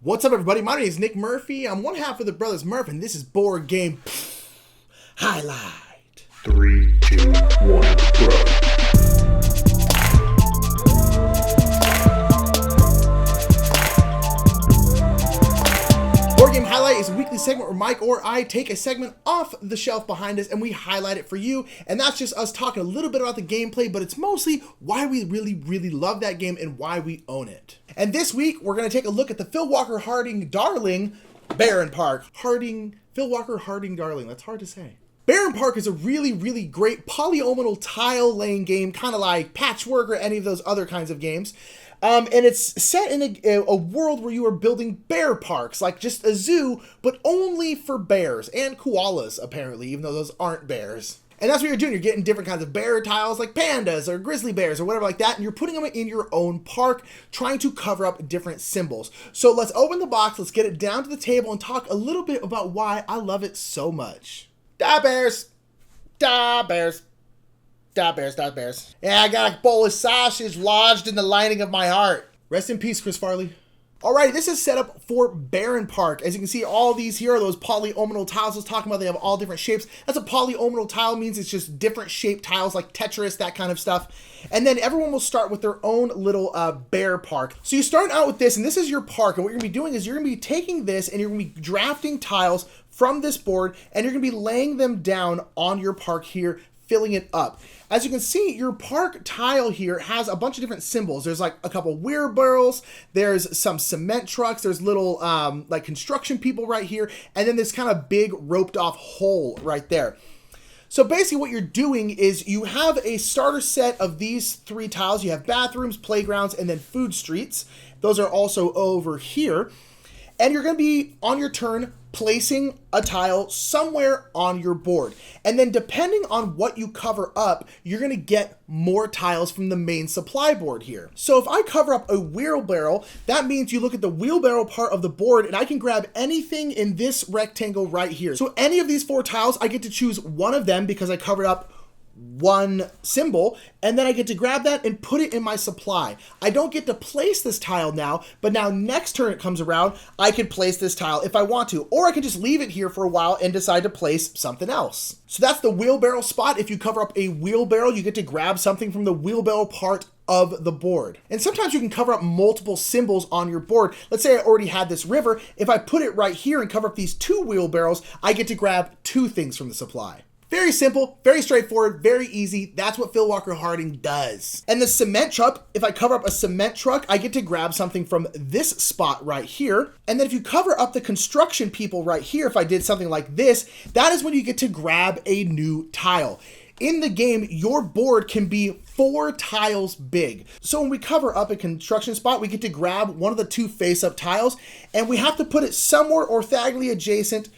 What's up, everybody? My name is Nick Murphy. I'm one half of the brothers Murph, and this is Board Game Highlight. 3, 2, 1, go. Board Game Highlight is a weekly segment where Mike or I take a segment off the shelf behind us and we highlight it for you. And that's just us talking a little bit about the gameplay, but it's mostly why we really love that game and why we own it. And this week, we're going to take a look at the Phil Walker Harding darling, Baren Park. Phil Walker Harding darling, that's hard to say. Baren Park is a really great polyomino tile laying game, kind of like Patchwork or any of those other kinds of games. And it's set in a world where you are building bear parks, like just a zoo, but only for bears and koalas, apparently, even though those aren't bears. And that's what you're doing. You're getting different kinds of bear tiles like pandas or grizzly bears or whatever like that, and you're putting them in your own park, trying to cover up different symbols. So let's open the box, let's get it down to the table and talk a little bit about why I love it so much. Da bears! Da bears! Da bears, da bears. Yeah, I got a bowl of sausage lodged in the lining of my heart. Rest in peace, Chris Farley. Alright, this is set up for Baren Park. As you can see, all these here are those polyomino tiles I was talking about. They have all different shapes. That's a polyomino tile, means it's just different shaped tiles like Tetris, that kind of stuff. And then everyone will start with their own little bear park. So you start out with this, and this is your park. And what you're going to be doing is you're going to be taking this and you're going to be drafting tiles from this board, and you're going to be laying them down on your park here, filling it up. As you can see, your park tile here has a bunch of different symbols. There's like a couple wheelbarrows, there's some cement trucks, there's little like construction people right here, and then this kind of big roped off hole right there. So basically what you're doing is you have a starter set of these three tiles. You have bathrooms, playgrounds, and then food streets. Those are also over here. And you're going to be, on your turn, placing a tile somewhere on your board. And then depending on what you cover up, you're going to get more tiles from the main supply board here. So if I cover up a wheelbarrow, that means you look at the wheelbarrow part of the board and I can grab anything in this rectangle right here. So any of these four tiles, I get to choose one of them because I covered up one symbol, and then I get to grab that and put it in my supply. I don't get to place this tile now, but now next turn it comes around, I can place this tile if I want to, or I can just leave it here for a while and decide to place something else. So that's the wheelbarrow spot. If you cover up a wheelbarrow, you get to grab something from the wheelbarrow part of the board. And sometimes you can cover up multiple symbols on your board. Let's say I already had this river. If I put it right here and cover up these two wheelbarrows, I get to grab two things from the supply. Very simple, very straightforward, very easy. That's what Phil Walker Harding does. And the cement truck, if I cover up a cement truck, I get to grab something from this spot right here. And then if you cover up the construction people right here, if I did something like this, that is when you get to grab a new tile. In the game, your board can be 4 tiles big. So when we cover up a construction spot, we get to grab one of the two face-up tiles, and we have to put it somewhere orthogonally adjacent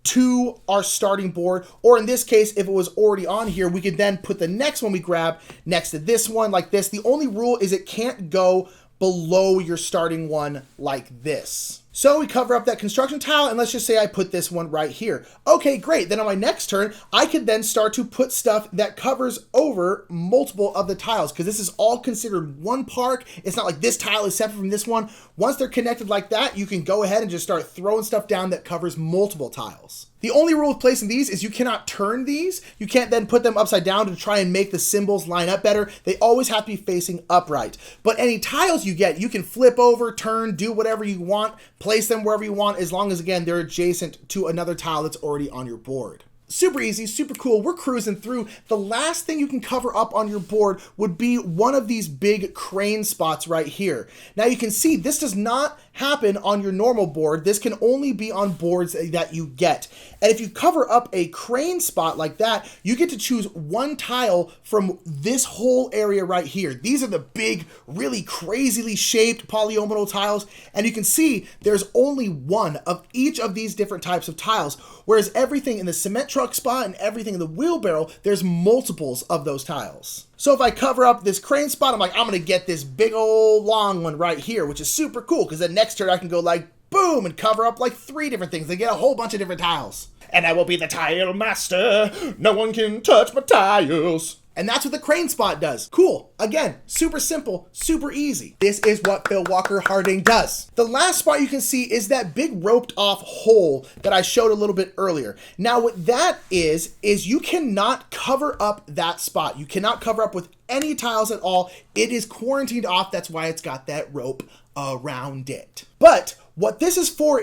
to our starting board, or in this case, if it was already on here, we could then put the next one we grab next to this one like this. The only rule is it can't go below your starting one like this. So we cover up that construction tile, and let's just say I put this one right here. Okay, great. Then on my next turn, I could then start to put stuff that covers over multiple of the tiles, because this is all considered one park. It's not like this tile is separate from this one. Once they're connected like that, you can go ahead and just start throwing stuff down that covers multiple tiles. The only rule with placing these is you cannot turn these. You can't then put them upside down to try and make the symbols line up better. They always have to be facing upright. But any tiles you get, you can flip over, turn, do whatever you want, place them wherever you want, as long as, again, they're adjacent to another tile that's already on your board. Super easy, super cool. We're cruising through. The last thing you can cover up on your board would be one of these big crane spots right here. Now you can see this does not happen on your normal board. This can only be on boards that you get. And if you cover up a crane spot like that, you get to choose one tile from this whole area right here. These are the big, really crazily shaped polyomino tiles. And you can see there's only one of each of these different types of tiles, whereas everything in the cement truck spot and everything in the wheelbarrow, there's multiples of those tiles. So if I cover up this crane spot, I'm like, I'm gonna get this big old long one right here, which is super cool, because then next turn I can go like, boom, and cover up like 3 different things. They get a whole bunch of different tiles. And I will be the tile master. No one can touch my tiles. And that's what the crane spot does. Cool. Again, super simple, super easy. This is what Phil Walker Harding does. The last spot you can see is that big roped off hole that I showed a little bit earlier. Now what that is you cannot cover up that spot. You cannot cover up with any tiles at all. It is quarantined off. That's why it's got that rope around it. But what this is for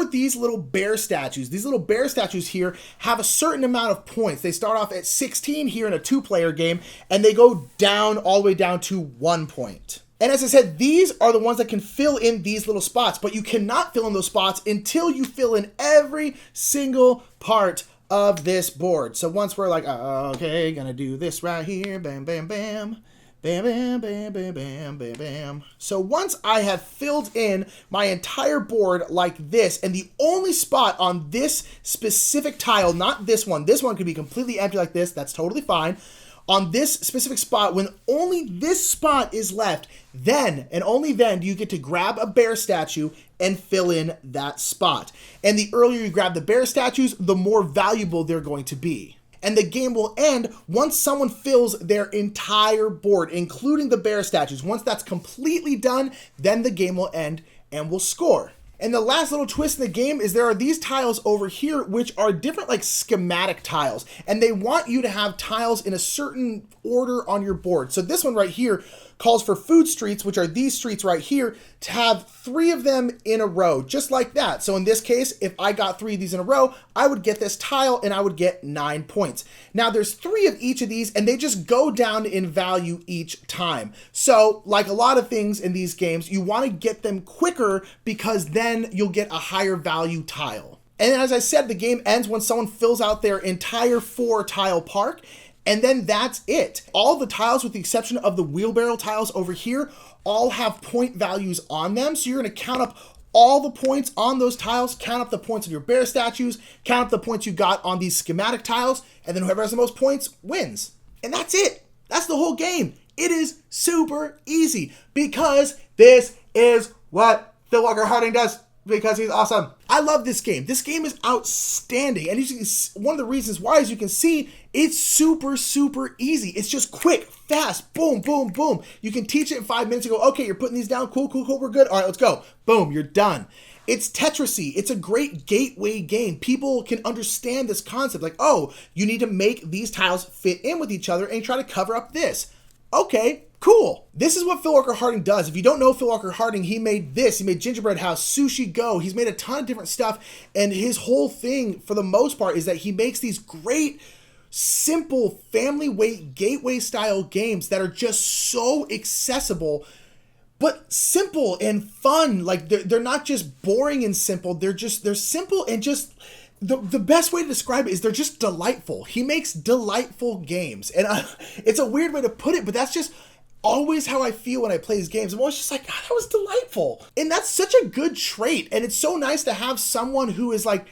these little bear statues. These little bear statues here have a certain amount of points. They start off at 16 here in a 2-player game, and they go down all the way down to 1 point. And as I said, these are the ones that can fill in these little spots, but you cannot fill in those spots until you fill in every single part of this board. So once we're like, okay, gonna do this right here, bam, bam, bam. Bam, bam, bam, bam, bam, bam, bam. So once I have filled in my entire board like this, and the only spot on this specific tile, not this one could be completely empty like this, that's totally fine. On this specific spot, when only this spot is left, then and only then do you get to grab a bear statue and fill in that spot. And the earlier you grab the bear statues, the more valuable they're going to be. And the game will end once someone fills their entire board, including the bear statues. Once that's completely done, then the game will end and we'll score. And the last little twist in the game is there are these tiles over here, which are different like schematic tiles. And they want you to have tiles in a certain order on your board. So this one right here calls for food streets, which are these streets right here, to have 3 of them in a row, just like that. So in this case, if I got 3 of these in a row, I would get this tile and I would get 9 points. Now there's 3 of each of these and they just go down in value each time. So like a lot of things in these games, you want to get them quicker because then you'll get a higher value tile. And as I said, the game ends when someone fills out their entire 4-tile park. And then that's it. All the tiles, with the exception of the wheelbarrow tiles over here, all have point values on them. So you're going to count up all the points on those tiles, count up the points of your bear statues, count up the points you got on these schematic tiles, and then whoever has the most points wins. And that's it. That's the whole game. It is super easy because this is what Phil Walker Harding does. Because he's awesome. I love this game. This game is outstanding. And one of the reasons why, as you can see, it's super, super easy. It's just quick, fast, boom, boom, boom. You can teach it in 5 minutes and go, okay, you're putting these down. Cool, cool, cool. We're good. All right, let's go. Boom, you're done. It's Tetrisy. It's a great gateway game. People can understand this concept. Like, oh, you need to make these tiles fit in with each other and try to cover up this. Okay, cool. This is what Phil Walker Harding does. If you don't know Phil Walker Harding, he made this. He made Gingerbread House, Sushi Go. He's made a ton of different stuff. And his whole thing, for the most part, is that he makes these great, simple, family weight, gateway style games that are just so accessible, but simple and fun. Like they're not just boring and simple. They're simple and just... The best way to describe it is they're just delightful. He makes delightful games. And it's a weird way to put it, but that's just always how I feel when I play these games. I'm always just like, God, that was delightful. And that's such a good trait. And it's so nice to have someone who is like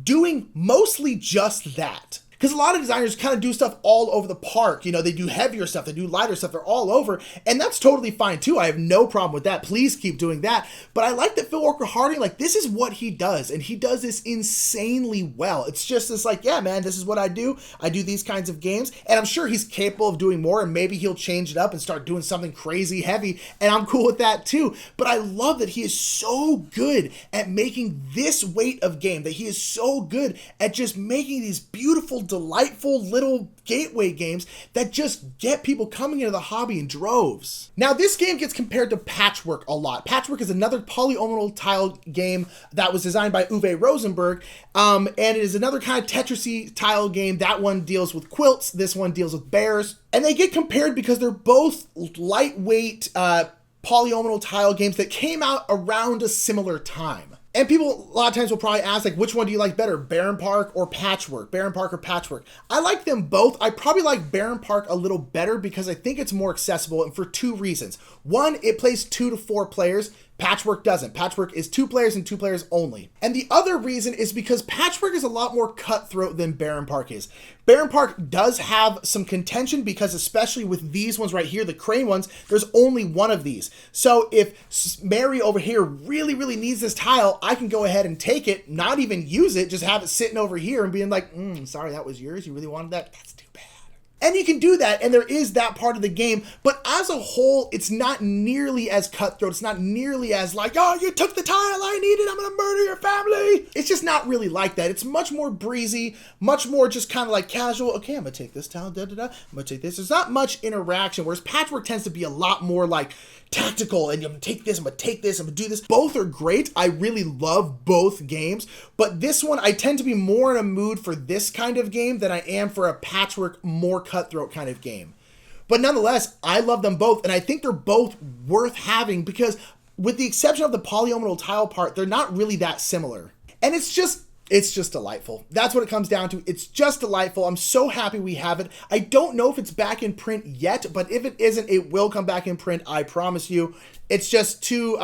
doing mostly just that. Because a lot of designers kind of do stuff all over the park. You know, they do heavier stuff, they do lighter stuff, they're all over. And that's totally fine too. I have no problem with that. Please keep doing that. But I like that Phil Walker Harding, like this is what he does. And he does this insanely well. It's just this like, yeah, man, this is what I do. I do these kinds of games. And I'm sure he's capable of doing more. And maybe he'll change it up and start doing something crazy heavy. And I'm cool with that too. But I love that he is so good at making this weight of game. That he is so good at just making these beautiful, delightful little gateway games that just get people coming into the hobby in droves. Now, this game gets compared to Patchwork a lot. Patchwork is another polyomino tile game that was designed by Uwe Rosenberg, and it is another kind of Tetrisy tile game. That one deals with quilts. This one deals with bears. And they get compared because they're both lightweight polyomino tile games that came out around a similar time. And people a lot of times will probably ask, like, which one do you like better, Baren Park or Patchwork? Baren Park or Patchwork? I like them both. I probably like Baren Park a little better because I think it's more accessible, and for 2 reasons. One, it plays 2 to 4 players. Patchwork doesn't. Patchwork is 2 players and 2 players only. And the other reason is because Patchwork is a lot more cutthroat than Baren Park is. Baren Park does have some contention because especially with these ones right here, the crane ones, there's only one of these. So if Mary over here really, really needs this tile, I can go ahead and take it, not even use it, just have it sitting over here and being like, sorry, that was yours. You really wanted that? That's too bad. And you can do that, and there is that part of the game, but as a whole, it's not nearly as cutthroat. It's not nearly as like, oh, you took the tile I needed, I'm gonna murder your family. It's just not really like that. It's much more breezy, much more just kind of like casual. Okay, I'm gonna take this tile, I'm gonna take this. There's not much interaction, whereas Patchwork tends to be a lot more like tactical, and I'm gonna take this, I'm gonna take this, I'm gonna do this. Both are great. I really love both games, but this one, I tend to be more in a mood for this kind of game than I am for a Patchwork, more cutthroat kind of game. But nonetheless, I love them both, and I think they're both worth having because with the exception of the polyomino tile part, they're not really that similar. And it's just delightful. That's what it comes down to. It's just delightful. I'm so happy we have it. I don't know if it's back in print yet, but if it isn't, it will come back in print. I promise you. It's just too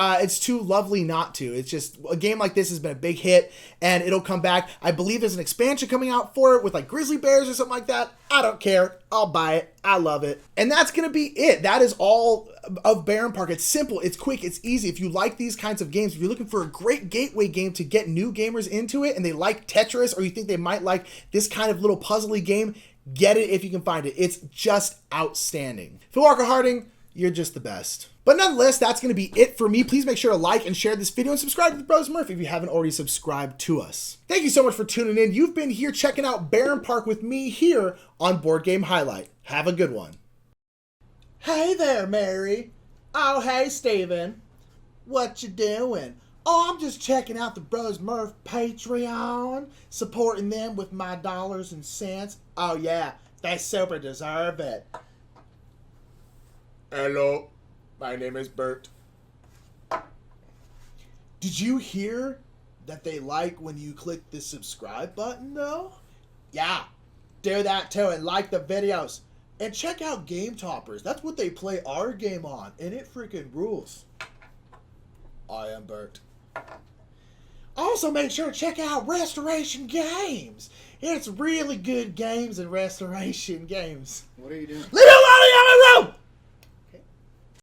lovely not to. It's just a game like this has been a big hit, and it'll come back. I believe there's an expansion coming out for it with like grizzly bears or something like that. I don't care. I'll buy it. I love it. And that's going to be it. That is all of Baren Park. It's simple. It's quick. It's easy. If you like these kinds of games, if you're looking for a great gateway game to get new gamers into it and they like Tetris or you think they might like this kind of little puzzly game, get it if you can find it. It's just outstanding. Phil Walker Harding, you're just the best. But nonetheless, that's going to be it for me. Please make sure to like and share this video and subscribe to the Bros Murph if you haven't already subscribed to us. Thank you so much for tuning in. You've been here checking out Baren Park with me here on Board Game Highlight. Have a good one. Hey there, Mary. Oh, hey, Steven. What you doing? Oh, I'm just checking out the Bros Murph Patreon, supporting them with my dollars and cents. Oh, yeah, they super deserve it. Hello. My name is Bert. Did you hear that they like when you click the subscribe button, though? Yeah, do that too and like the videos. And check out Game Toppers. That's what they play our game on, and it freaking rules. I am Bert. Also, make sure to check out Restoration Games. It's really good games and Restoration Games. What are you doing? Leave me alone in my room!